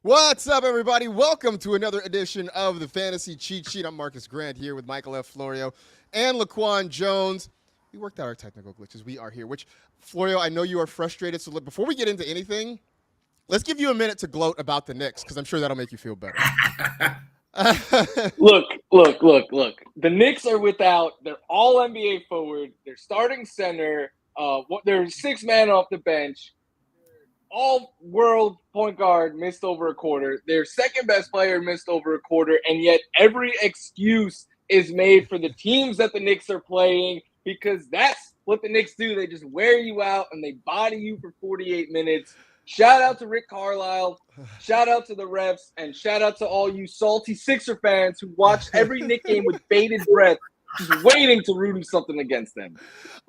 What's up, everybody? Welcome to another edition of the Fantasy Cheat Sheet. I'm Marcus Grant here with Michael F. Florio and Laquan Jones. We worked out our technical glitches. We are here, which, Florio, I know you are frustrated. So before we get into anything, let's give you a minute to gloat about the Knicks, because I'm sure that'll make you feel better. Look. The Knicks are without their all-NBA forward, their starting center, their six man off the bench, all-world point guard missed over a quarter, their second-best player missed over a quarter, and yet every excuse is made for the teams that the Knicks are playing, because that's what the Knicks do. They just wear you out, and they body you for 48 minutes. Shout out to Rick Carlisle, shout out to the refs, and shout out to all you salty Sixer fans who watched every Knick game with bated breath, just waiting to root something against them.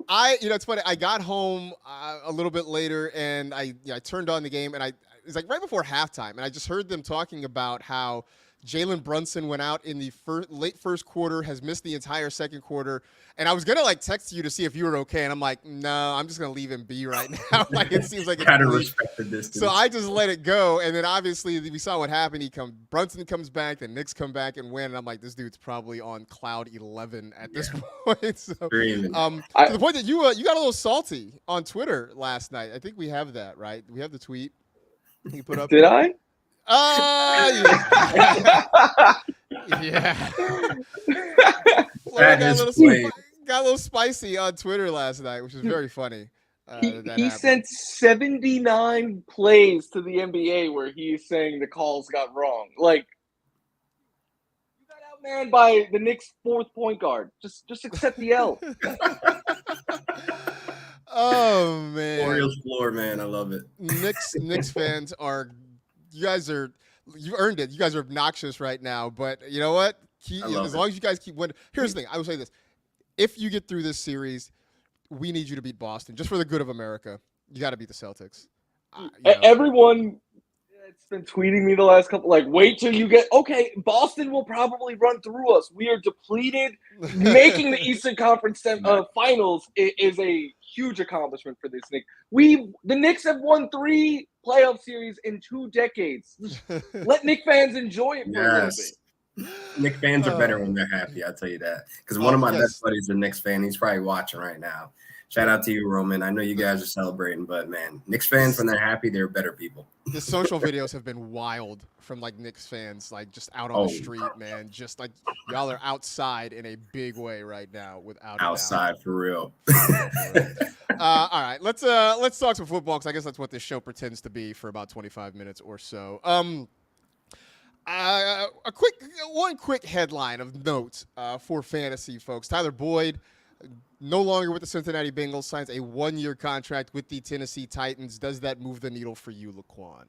It's funny. I got home a little bit later, and I turned on the game, and it was like right before halftime, and I just heard them talking about how Jalen Brunson went out in the late first quarter, has missed the entire second quarter, and I was gonna text you to see if you were okay, and I'm like, no, I'm just gonna leave him be right now. It seems like it's gotta respect the distance. So I just let it go, and then obviously we saw what happened. Brunson comes back, the Knicks come back and win, and I'm like, this dude's probably on cloud 11 at this point. So, to the point that you got a little salty on Twitter last night. I think we have that, right? We have the tweet you put up. Did I? Yeah. Got a little spicy on Twitter last night, which was very funny. He sent 79 plays to the NBA where he's saying the calls got wrong. You got outmanned by the Knicks' fourth point guard. Just accept the L. Oh man, Orioles floor, man, I love it. Knicks fans you earned it. You guys are obnoxious right now, but you know what? As long as you guys keep winning. Here's the thing. I will say this. If you get through this series, we need you to beat Boston. Just for the good of America, you got to beat the Celtics. Everyone that's been tweeting me the last couple, wait till you get – okay, Boston will probably run through us. We are depleted. Making the Eastern Conference Finals is a huge accomplishment for this Knicks. The Knicks have won 3 playoff series in 2 decades. Let Knicks fans enjoy it for a little bit. Knicks fans are better when they're happy, I'll tell you that. Because one of my best buddies is a Knicks fan. He's probably watching right now. Shout out to you, Roman. I know you guys are celebrating, but, man, Knicks fans, when they're happy, they're better people. The social videos have been wild from, Knicks fans, just out on the street, man. Just, y'all are outside in a big way right now without outside, for real. All right, let's talk some football, because I guess that's what this show pretends to be for about 25 minutes or so. One quick headline of note for fantasy folks. Tyler Boyd, no longer with the Cincinnati Bengals, signs a 1-year contract with the Tennessee Titans. Does that move the needle for you, Laquan?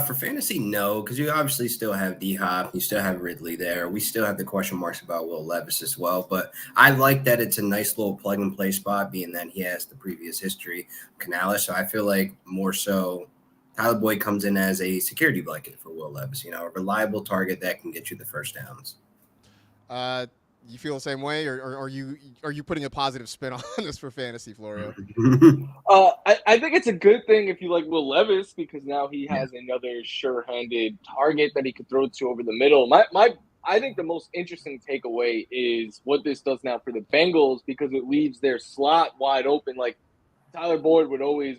For fantasy, no, because you obviously still have D-Hop. You still have Ridley there. We still have the question marks about Will Levis as well. But I like that it's a nice little plug-and-play spot, being that he has the previous history of Canales. So I feel like more so Tyler Boyd comes in as a security blanket for Will Levis, a reliable target that can get you the first downs. You feel the same way, or are you putting a positive spin on this for fantasy, Florio? I think it's a good thing if you like Will Levis, because now he has another sure-handed target that he could throw to over the middle. I think the most interesting takeaway is what this does now for the Bengals, because it leaves their slot wide open. Tyler Boyd would always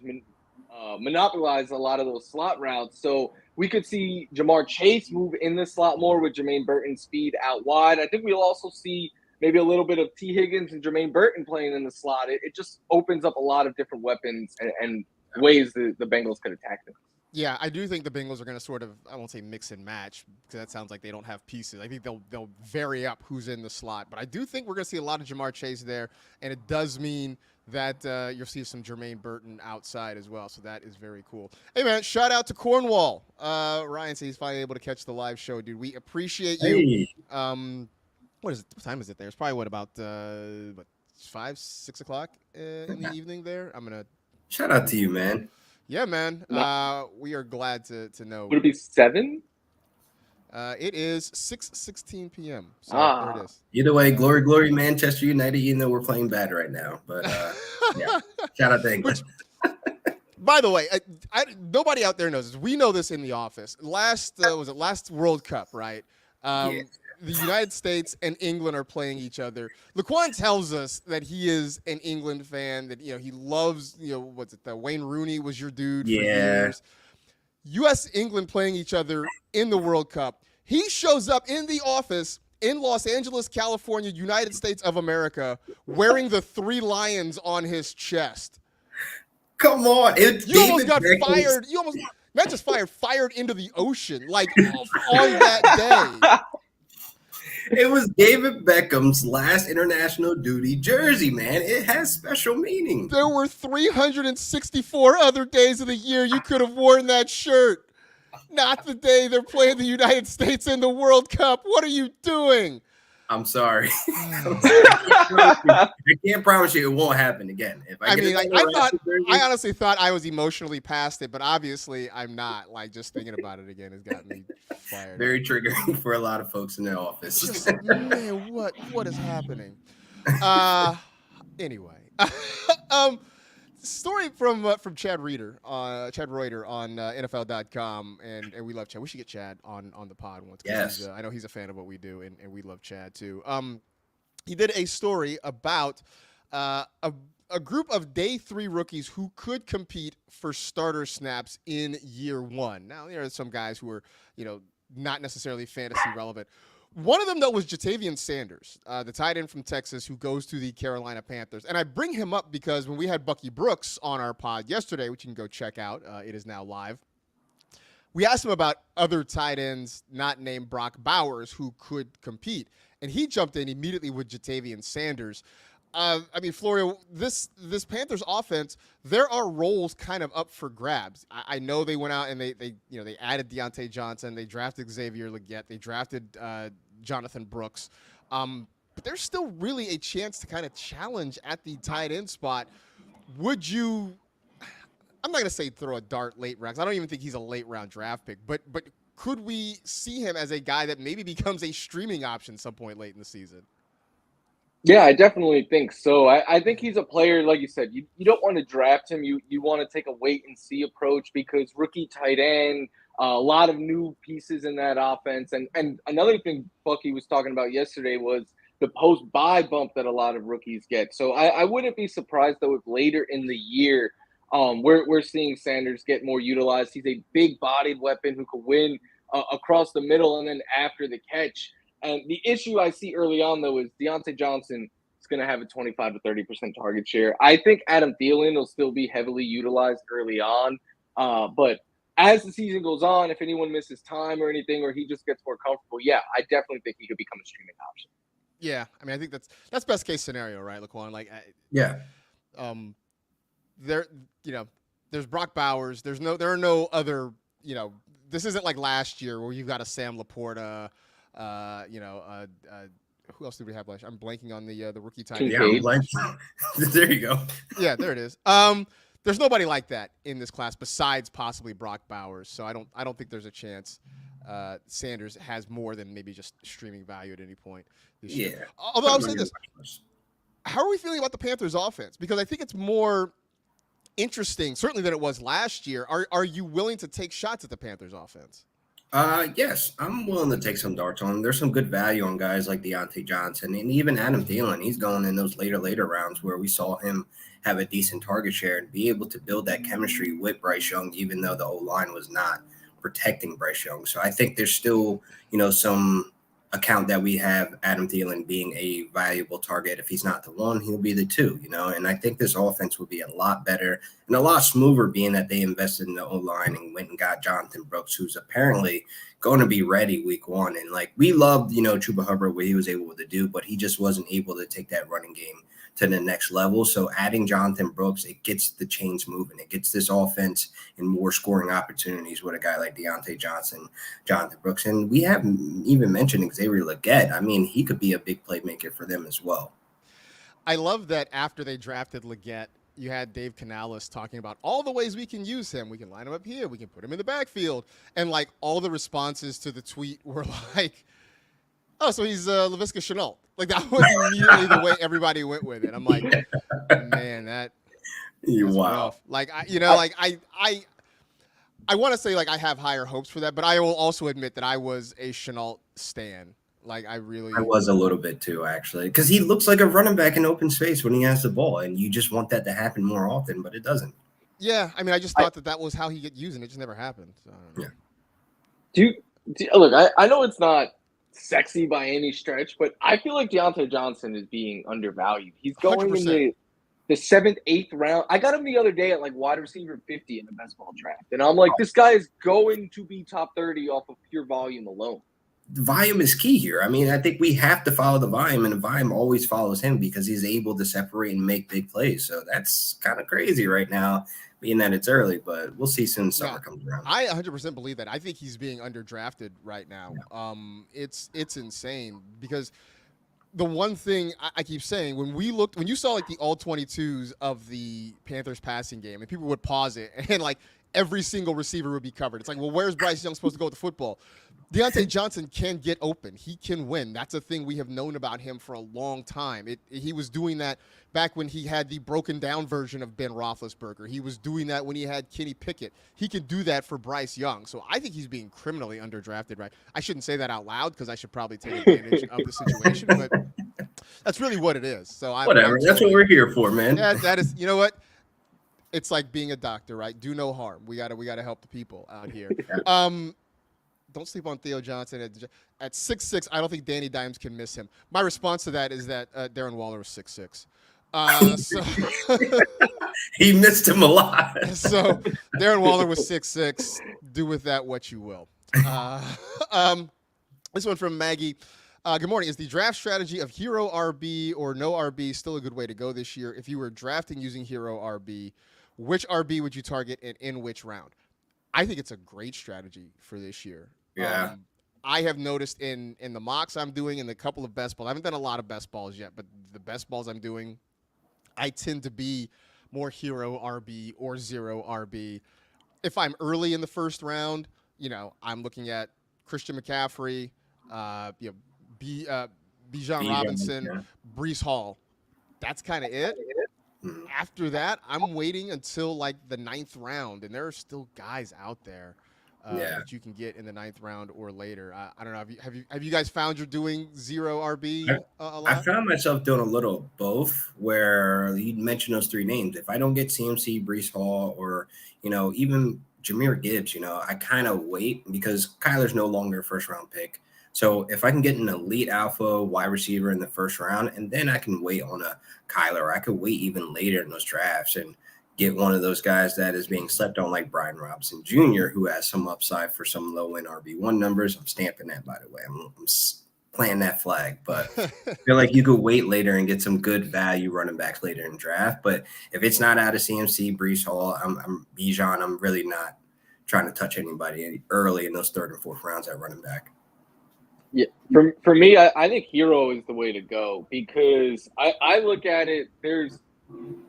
monopolize a lot of those slot routes. So we could see Jamar Chase move in the slot more with Jermaine Burton's speed out wide. I think we'll also see maybe a little bit of T. Higgins and Jermaine Burton playing in the slot, it just opens up a lot of different weapons and ways the Bengals could attack them. Yeah, I do think the Bengals are going to sort of, I won't say mix and match, because that sounds like they don't have pieces. I think they'll vary up who's in the slot. But I do think we're going to see a lot of Jamar Chase there, and it does mean that you'll see some Jermaine Burton outside as well. So that is very cool. Hey, man, shout out to Cornwall. Ryan says he's finally able to catch the live show, dude. We appreciate you. Hey. What is it? What time is it there? It's probably, about 5, 6 o'clock in the evening there? I'm going to. Shout out to you, man. Yeah, man. We are glad to know. Would it be 7? It is 6:16 p.m. So there it is. Either way, glory, Manchester United. Even though we're playing bad right now, but yeah, shout out to England. By the way, nobody out there knows this. We know this in the office. Last World Cup, right? The United States and England are playing each other. Laquan tells us that he is an England fan, that he loves, Wayne Rooney was your dude for years. U.S. England playing each other in the World Cup. He shows up in the office in Los Angeles, California, United States of America, wearing the 3 lions on his chest. Come on. You almost got fired. You almost not just fired into the ocean, like on that day. It was David Beckham's last international duty jersey, man. It has special meaning. There were 364 other days of the year you could have worn that shirt. Not the day they're playing the United States in the World Cup. What are you doing? I'm sorry. I can't promise you it won't happen again. I honestly thought I was emotionally past it, but obviously I'm not. Like, just thinking about it again has got me fired. Very triggering for a lot of folks in their office. Just, man, what is happening? Anyway, story from Chad Reuter on NFL.com, and we love Chad. We should get Chad on the pod once. Yes, I know he's a fan of what we do, and we love Chad too. He did a story about a group of day 3 rookies who could compete for starter snaps in year 1. Now there are some guys who are not necessarily fantasy relevant. One of them, though, was Jatavian Sanders, the tight end from Texas who goes to the Carolina Panthers. And I bring him up because when we had Bucky Brooks on our pod yesterday, which you can go check out, it is now live, we asked him about other tight ends not named Brock Bowers who could compete. And he jumped in immediately with Jatavian Sanders. Florio, this Panthers offense, there are roles kind of up for grabs. I know they went out and they added Deontay Johnson, they drafted Xavier Legette, they drafted Jonathan Brooks, but there's still really a chance to kind of challenge at the tight end spot. Would you? I'm not going to say throw a dart late rounds. I don't even think he's a late round draft pick, but could we see him as a guy that maybe becomes a streaming option some point late in the season? Yeah, I definitely think so. I think he's a player, like you said, you don't want to draft him. You want to take a wait and see approach because rookie tight end, a lot of new pieces in that offense. And another thing Bucky was talking about yesterday was the post-buy bump that a lot of rookies get. So I wouldn't be surprised, though, if later in the year we're seeing Sanders get more utilized. He's a big-bodied weapon who could win across the middle and then after the catch. And the issue I see early on, though, is Deontay Johnson is going to have a 25 to 30% target share. I think Adam Thielen will still be heavily utilized early on. But as the season goes on, if anyone misses time or anything, or he just gets more comfortable, yeah, I definitely think he could become a streaming option. Yeah, I mean, I think that's best case scenario, right, Laquan? Like, yeah. There's Brock Bowers. There are no other. This isn't like last year where you've got a Sam Laporta. Who else did we have last year? I'm blanking on the rookie tight end. Yeah, there you go. Yeah, there it is. There's nobody like that in this class besides possibly Brock Bowers. So I don't think there's a chance Sanders has more than maybe just streaming value at any point this year. Although I'll say this. How are we feeling about the Panthers offense? Because I think it's more interesting, certainly, than it was last year. Are you willing to take shots at the Panthers offense? Yes, I'm willing to take some darts on them. There's some good value on guys like Deontay Johnson and even Adam Thielen. He's going in those later rounds where we saw him have a decent target share and be able to build that chemistry with Bryce Young, even though the O-line was not protecting Bryce Young. So I think there's still, some account that we have Adam Thielen being a valuable target. If he's not the one, he'll be the two, and I think this offense will be a lot better and a lot smoother, being that they invested in the O-line and went and got Jonathan Brooks, who's apparently going to be ready week 1. And like, we loved, Chuba Hubbard, what he was able to do, but he just wasn't able to take that running game to the next level. So adding Jonathan Brooks, it gets the chains moving. It gets this offense in more scoring opportunities with a guy like Deontay Johnson, Jonathan Brooks. And we haven't even mentioned Xavier Legette. I mean, he could be a big playmaker for them as well. I love that after they drafted Legette, you had Dave Canales talking about all the ways we can use him. We can line him up here. We can put him in the backfield. And like all the responses to the tweet were like, oh, so he's Laviska Shenault. Like that was immediately the way everybody went with it. I'm like, man, that's wow. rough. Like I want to say like I have higher hopes for that, but I will also admit that I was a Shenault stan. Like I was a little bit too, actually, because he looks like a running back in open space when he has the ball, and you just want that to happen more often, but it doesn't. Yeah, I mean, I just thought that was how he get used, and it just never happened. So, yeah. Look, I know it's not sexy by any stretch, but I feel like Deontay Johnson is being undervalued. He's going 100%. in the 7th, 8th round. I got him the other day at like wide receiver 50 in the best ball draft, and I'm like, this guy is going to be top 30 off of pure volume alone. The volume is key here. I mean, I think we have to follow the volume, and the volume always follows him because he's able to separate and make big plays. So that's kind of crazy right now, being that it's early, but we'll see soon as summer comes around. I 100% believe that. I think he's being underdrafted right now. Yeah. It's insane because the one thing I keep saying, when you saw like the all 22s of the Panthers passing game, and people would pause it and like every single receiver would be covered. It's like, well, where's Bryce Young supposed to go with the football? Deontay Johnson can get open. He can win. That's a thing we have known about him for a long time. He was doing that back when he had the broken down version of Ben Roethlisberger. He was doing that when he had Kenny Pickett. He can do that for Bryce Young. So I think he's being criminally underdrafted, right? I shouldn't say that out loud because I should probably take advantage of the situation, but that's really what it is. So whatever. That's what we're here for, man. Yeah, that is. You know what? It's like being a doctor, right? Do no harm. We gotta help the people out here. Don't sleep on Theo Johnson at 6'6". I don't think Danny Dimes can miss him. My response to that is that Darren Waller was 6'6". He missed him a lot. So Darren Waller was 6'6". Do with that what you will. This one from Maggie. Good morning. Is the draft strategy of hero RB or no RB still a good way to go this year? If you were drafting using hero RB, which RB would you target and in which round? I think it's a great strategy for this year. Yeah. I have noticed in the mocks I'm doing and the couple of best balls. I haven't done a lot of best balls yet, but the best balls I'm doing, I tend to be more hero RB or zero RB. If I'm early in the first round, I'm looking at Christian McCaffrey, Bijan Robinson, Breece Hall. That's kind of it. After that, I'm waiting until like the 9th round, and there are still guys out there that you can get in the 9th round or later. I don't know. Have you guys found you're doing zero RB a lot? I found myself doing a little both, where you mentioned those 3 names. If I don't get CMC, Breece Hall, or even Jahmyr Gibbs, I kind of wait because Kyler's no longer a first-round pick. So if I can get an elite alpha wide receiver in the first round, and then I can wait on a Kyler, I could wait even later in those drafts and get one of those guys that is being slept on, like Brian Robinson Jr., who has some upside for some low-end RB1 numbers. I'm stamping that, by the way. I'm planting that flag. But I feel like you could wait later and get some good value running backs later in the draft. But if it's not out of CMC, Breece Hall, I'm Bijan, I'm really not trying to touch anybody early in those 3rd and 4th rounds at running back. Yeah, for me, I think hero is the way to go because I look at it, there's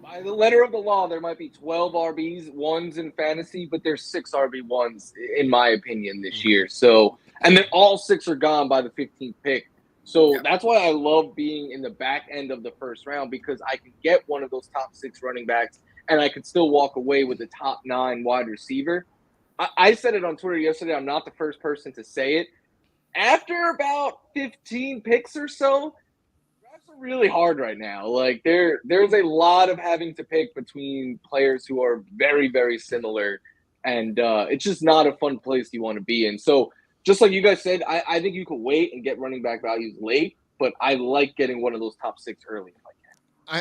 by the letter of the law, there might be 12 RBs, ones in fantasy, but there's 6 RB1s in my opinion this year. So, and then all 6 are gone by the 15th pick. So that's why I love being in the back end of the first round because I can get one of those top 6 running backs and I could still walk away with the top 9 wide receiver. I said it on Twitter yesterday. I'm not the first person to say it. After about 15 picks or so, drafts are really hard right now. Like there's a lot of having to pick between players who are very, very similar, and it's just not a fun place you want to be in. So just like you guys said, I think you could wait and get running back values late, but I like getting one of those top 6 early if I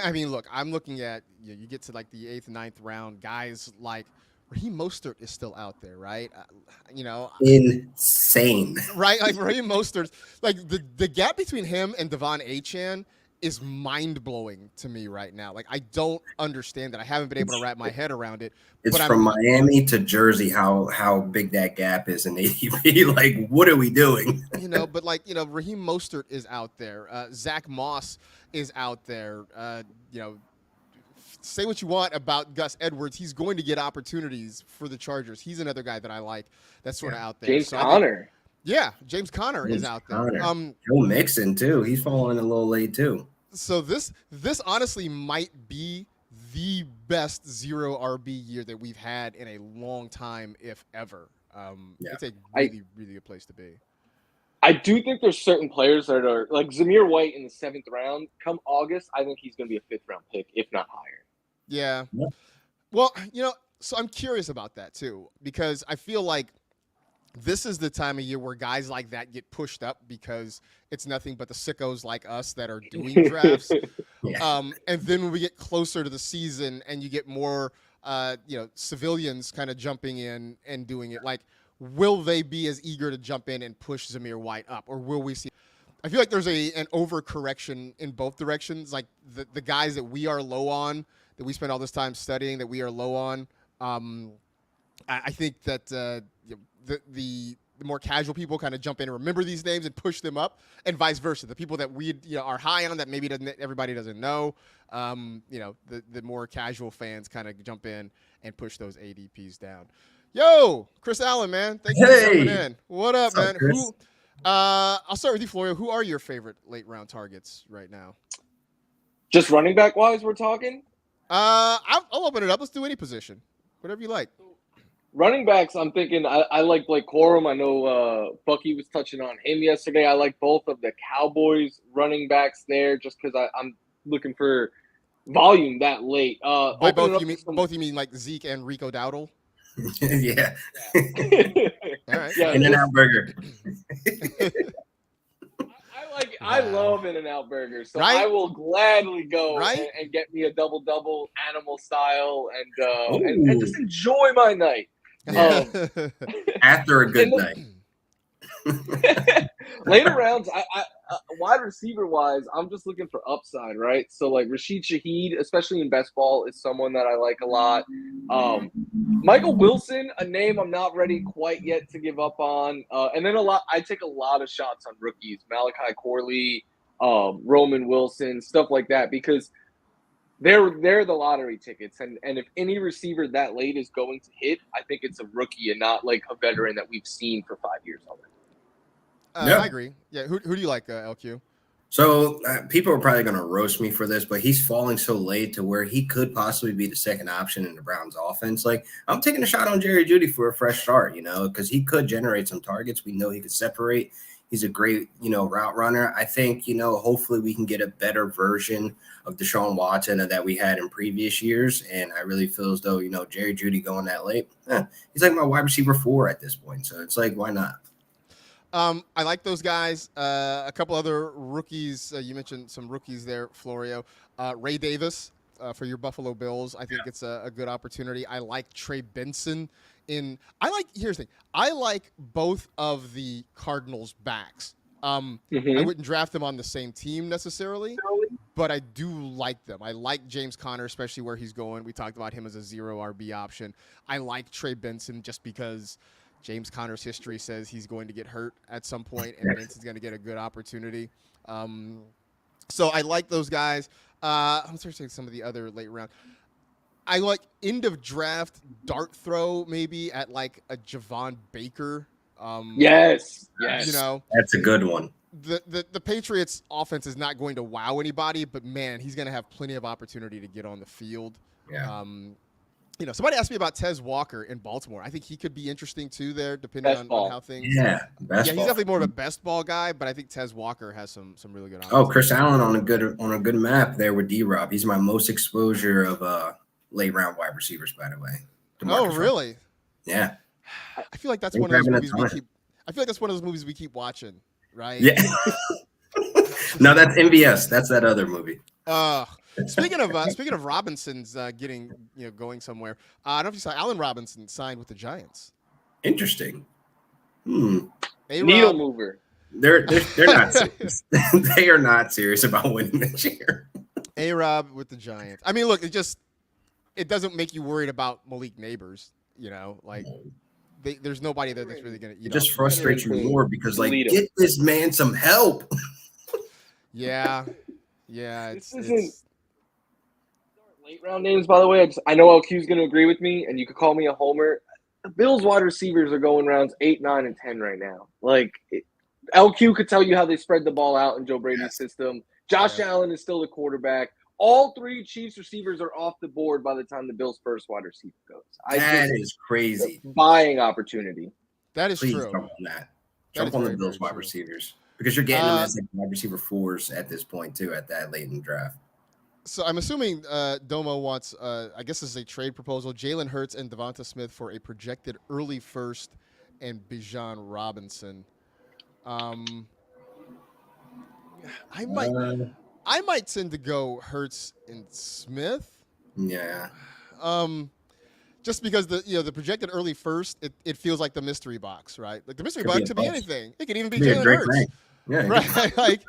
can. I mean, look, I'm looking at you get to like the 8th, 9th round, guys like Raheem Mostert is still out there, right? Insane. Right? Like Raheem Mostert, like the gap between him and Devon Achane is mind blowing to me right now. Like I don't understand that. I haven't been able to wrap my head around it. It's but from Miami to Jersey. How big that gap is in ADP? Like, what are we doing? But Raheem Mostert is out there. Zach Moss is out there. Say what you want about Gus Edwards. He's going to get opportunities for the Chargers. He's another guy that I like. That's sort of out there. James Conner. James Conner is out there. Joe Mixon too. He's falling a little late too. So this honestly might be the best 0 RB year that we've had in a long time, if ever. It's a really, really good place to be. I do think there's certain players that are like Zamir White in the 7th round. Come August, I think he's going to be a 5th round pick, if not higher. Yeah. Well, so I'm curious about that too, because I feel like this is the time of year where guys like that get pushed up because it's nothing but the sickos like us that are doing drafts. And then when we get closer to the season and you get more, civilians kind of jumping in and doing it, like, will they be as eager to jump in and push Zamir White up, or will we see? I feel like there's an overcorrection in both directions. Like the guys that we are low on, that we spend all this time studying, that we are low on. I think that the more casual people kind of jump in and remember these names and push them up, and vice versa. The people that we are high on that maybe everybody doesn't know, the more casual fans kind of jump in and push those ADPs down. Yo, Chris Allen, man, thank you for coming in. What up, man? I'll start with you, Florio. Who are your favorite late round targets right now? Just running back wise, we're talking. I'll open it up. Let's do any position, whatever you like. Running backs, I'm thinking I like Blake Corum. I know Bucky was touching on him yesterday. I like both of the Cowboys running backs there just because I'm looking for volume that late. By both you mean like Zeke and Rico Dowdle? Yeah. All right. Yeah, In-N-Out Burger. I love In-N-Out Burger, so I will gladly go and get me a double animal style and just enjoy my night. Yeah. After a good night. Later rounds, I wide receiver wise, I'm just looking for upside, right? So like Rashid Shaheed, especially in best ball, is someone that I like a lot. Michael Wilson, a name I'm not ready quite yet to give up on. And then I take a lot of shots on rookies, Malachi Corley, Roman Wilson, stuff like that, because they're the lottery tickets. And if any receiver that late is going to hit, I think it's a rookie and not like a veteran that we've seen for 5 years already. I agree. Yeah, who do you like, LQ? So people are probably going to roast me for this, but he's falling so late to where he could possibly be the second option in the Browns offense. Like, I'm taking a shot on Jerry Jeudy for a fresh start, because he could generate some targets. We know he could separate. He's a great, route runner. I think, hopefully we can get a better version of Deshaun Watson that we had in previous years. And I really feel as though, Jerry Jeudy going that late, he's like my wide receiver 4 at this point. So it's like, why not? I like those guys. A couple other rookies. You mentioned some rookies there, Florio. Ray Davis for your Buffalo Bills. I think it's a good opportunity. I like Trey Benson. Here's the thing. I like both of the Cardinals backs. I wouldn't draft them on the same team necessarily, but I do like them. I like James Conner, especially where he's going. We talked about him as a 0 RB option. I like Trey Benson just because James Conner's history says he's going to get hurt at some point, and Benson's going to get a good opportunity. So I like those guys. I'm searching some of the other late round. I like end of draft dart throw maybe at like a Javon Baker. Yes. That's a good one. The Patriots offense is not going to wow anybody, but man, he's going to have plenty of opportunity to get on the field. Yeah. Somebody asked me about Tez Walker in Baltimore. I think he could be interesting too there, depending on how things. Yeah, he's definitely more of a best ball guy, but I think Tez Walker has some really good. Oh, Chris Allen on a good map there with D-Rob. He's my most exposure of late round wide receivers, by the way. Oh, really? Yeah. I feel like that's one of those movies we keep. I feel like that's one of those movies we keep watching, right? Yeah. No, that's MVS. That's that other movie. Speaking of Robinson's getting going somewhere. I don't know if you saw Allen Robinson signed with the Giants. Interesting. Needle mover. They're not serious. They are not serious about winning this year. A-Rob with the Giants. I mean, look, it doesn't make you worried about Malik Neighbors. There's nobody there that's really going to eat. It just frustrates you more because get this man some help. Yeah. This isn't late round names, by the way. I know LQ's going to agree with me, and you could call me a homer. The Bills wide receivers are going rounds 8, 9, and 10 right now. LQ could tell you how they spread the ball out in Joe Brady's system. Josh Allen is still the quarterback. All 3 Chiefs receivers are off the board by the time the Bills' first wide receiver goes. That is crazy. Buying opportunity. That is Please true. Jump on that. Jump on the Bills wide receivers because you're getting them as wide receiver 4s at this point too. At that late in the draft. So I'm assuming Domo wants, I guess this is a trade proposal, Jalen Hurts and Devonta Smith for a projected early first and Bijan Robinson. I might tend to go Hurts and Smith. Yeah. Just because the projected early first, it feels like the mystery box, right? Like the mystery box could be anything. It could even be Jalen Hurts. Yeah. Right.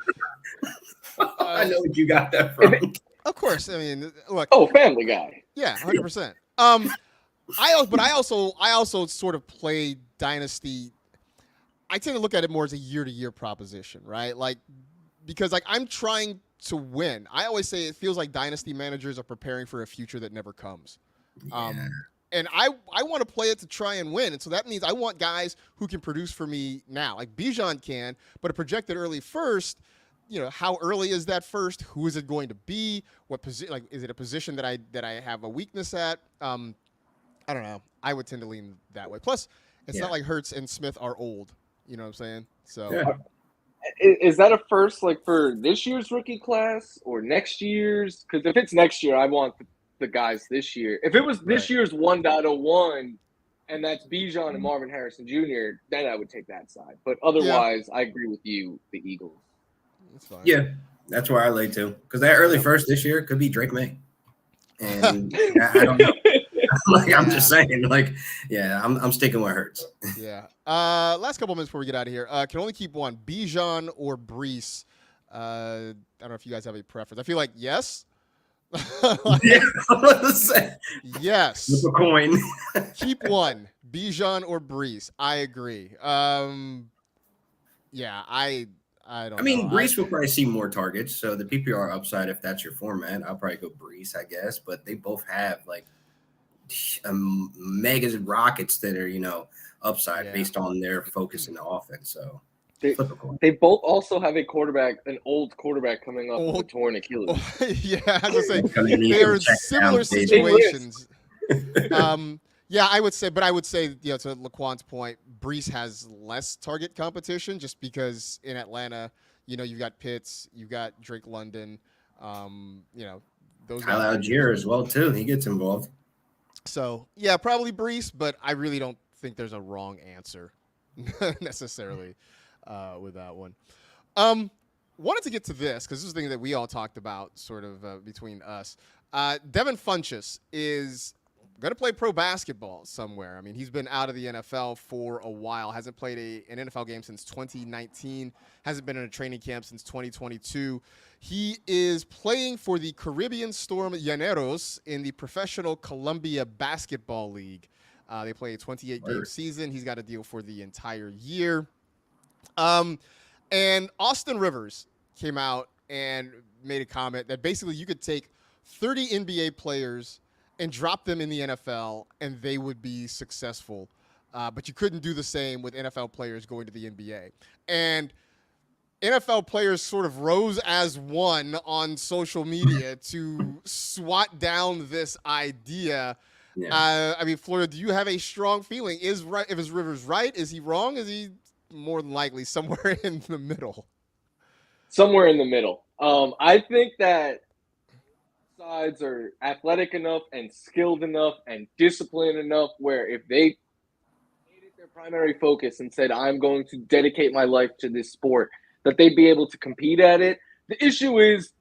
I know what you got that from. Of course. I mean, look. Oh, Family Guy. Yeah, 100%. I also sort of play Dynasty. I tend to look at it more as a year-to-year proposition, right? Because I'm trying to win. I always say it feels like Dynasty managers are preparing for a future that never comes. And I want to play it to try and win. And so that means I want guys who can produce for me now. Like Bijan can, but a projected early first, how early is that first? Who is it going to be? What position? Is it a position that I have a weakness at? I don't know. I would tend to lean that way. Plus, it's not like Hurts and Smith are old. You know what I'm saying? So, is that a first for this year's rookie class or next year's? Because if it's next year, I want the guys this year. If it was this year's 1.01, and that's Bijan and Marvin Harrison Jr., then I would take that side. But otherwise, I agree with you. The Eagles. That's fine. Yeah, that's where I lay too. Because that early first this year could be Drake May, and I don't know. I'm just saying. I'm sticking with Hurts. Yeah. Last couple minutes before we get out of here. Can only keep one: Bijan or Brees. I don't know if you guys have a preference. I feel like yes. Yes. Flip a coin. Keep one: Bijan or Brees. I agree. Yeah. I don't know. Brees will probably see more targets, so the PPR upside, if that's your format, I'll probably go Brees, I guess. But they both have mega rockets that are upside based on their focus in the offense. So they both also have an old quarterback coming up with a torn Achilles. Yeah, I was gonna say they're in similar situations. Yeah, I would say, to Laquan's point, Brees has less target competition just because in Atlanta, you've got Pitts, you've got Drake London, those Kyle Algier as well too. He gets involved. So yeah, probably Brees, but I really don't think there's a wrong answer necessarily with that one. Wanted to get to this because this is the thing that we all talked about sort of between us. Devin Funchess is going to play pro basketball somewhere. I mean, he's been out of the NFL for a while, hasn't played an NFL game since 2019, hasn't been in a training camp since 2022. He is playing for the Caribbean Storm Llaneros in the Professional Columbia Basketball League. They play a 28-game season. He's got a deal for the entire year. And Austin Rivers came out and made a comment that basically you could take 30 NBA players and drop them in the NFL, and they would be successful. But you couldn't do the same with NFL players going to the NBA. And NFL players sort of rose as one on social media to swat down this idea. Yeah. Florida, do you have a strong feeling? If Rivers right? Is he wrong? Is he more than likely somewhere in the middle? Somewhere in the middle. I think that sides are athletic enough and skilled enough and disciplined enough where if they made it their primary focus and said, I'm going to dedicate my life to this sport, that they'd be able to compete at it. The issue is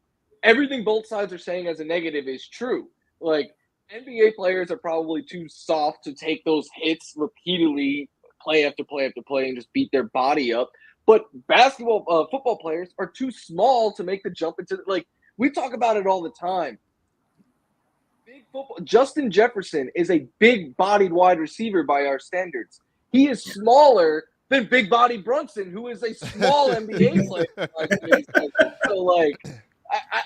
everything both sides are saying as a negative is true. Like, NBA players are probably too soft to take those hits repeatedly, play after play after play, and just beat their body up. But football players are too small to make the jump into, like, we talk about it all the time. Big football. Justin Jefferson is a big-bodied wide receiver by our standards. He is smaller than big-bodied Brunson, who is a small NBA player. So, like,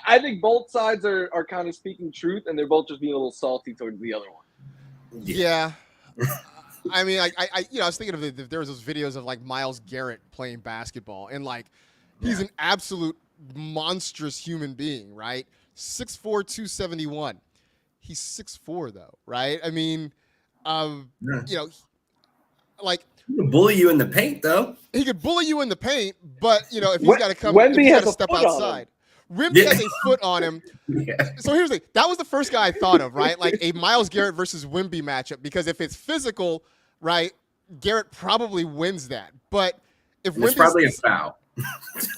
I think both sides are kind of speaking truth, and they're both just being a little salty towards the other one. Yeah. I mean, I was thinking of there was those videos of like Myles Garrett playing basketball, and like he's an absolute monstrous human being, right? 6'4", 271. He's 6'4", though, right? I mean, like he can bully you in the paint, though. He could bully you in the paint, but if he's got to come, Wemby he's got has to a step foot on outside. Wemby has a foot on him. Yeah. So here's the thing. That was the first guy I thought of, right? Like a Myles Garrett versus Wemby matchup, because if it's physical, right, Garrett probably wins that. But if it's probably a foul.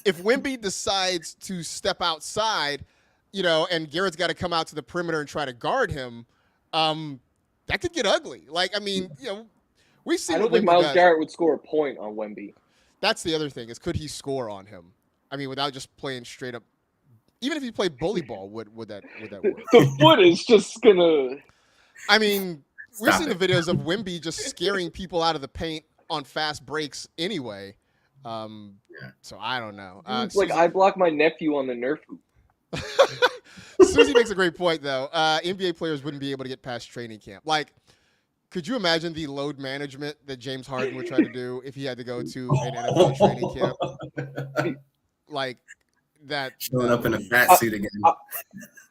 If Wemby decides to step outside, and Garrett's got to come out to the perimeter and try to guard him, that could get ugly. Like, I mean, we've seen. I don't think Myles Garrett would score a point on Wemby. That's the other thing, is could he score on him? I mean, without just playing straight up. Even if he played bully ball, would that work? The foot is just gonna. I mean, we've seen the videos of Wemby just scaring people out of the paint on fast breaks anyway. So I don't know. It's like I blocked my nephew on the Nerf hoop. Susie makes a great point, though. NBA players wouldn't be able to get past training camp. Like, could you imagine the load management that James Harden would try to do if he had to go to an NFL training camp? Like that. Showing up in a fat suit again.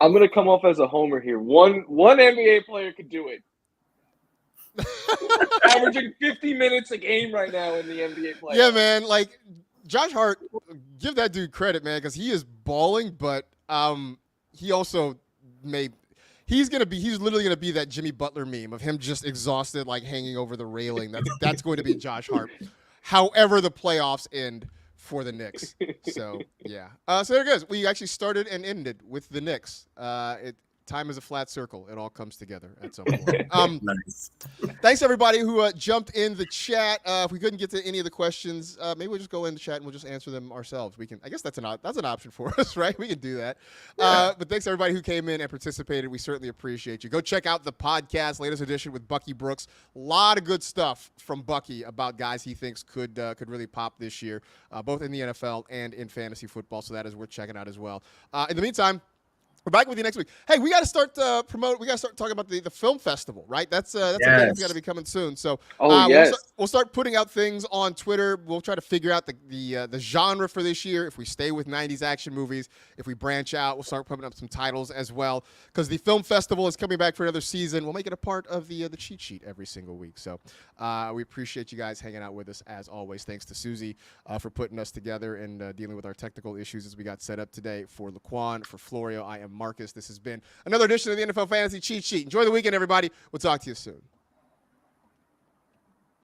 I'm gonna come off as a homer here. One NBA player could do it. Averaging 50 minutes a game right now in the NBA playoffs. Yeah, man. Like Josh Hart, give that dude credit, man, because he is balling, but he also he's literally gonna be that Jimmy Butler meme of him just exhausted, like hanging over the railing. That's going to be Josh Hart. However the playoffs end for the Knicks. So yeah. So there it goes. We actually started and ended with the Knicks. Time is a flat circle. It all comes together at some point. Nice. Thanks everybody who jumped in the chat. If we couldn't get to any of the questions, maybe we'll just go in the chat and we'll just answer them ourselves. We can. I guess that's an option for us, right? We can do that. Yeah. But thanks everybody who came in and participated. We certainly appreciate you. Go check out the podcast, latest edition with Bucky Brooks. A lot of good stuff from Bucky about guys he thinks could really pop this year, both in the NFL and in fantasy football. So that is worth checking out as well. In the meantime, we're back with you next week. Hey, we got to start we got to start talking about the film festival, right? That's a thing that's got to be coming soon. So we'll start putting out things on Twitter. We'll try to figure out the genre for this year. If we stay with 90s action movies, if we branch out, we'll start putting up some titles as well. Because the film festival is coming back for another season. We'll make it a part of the cheat sheet every single week. So we appreciate you guys hanging out with us as always. Thanks to Susie for putting us together and dealing with our technical issues as we got set up today. For Laquan, for Florio, I am Marcus. This has been another edition of the NFL Fantasy Cheat Sheet. Enjoy the weekend, everybody. We'll talk to you soon.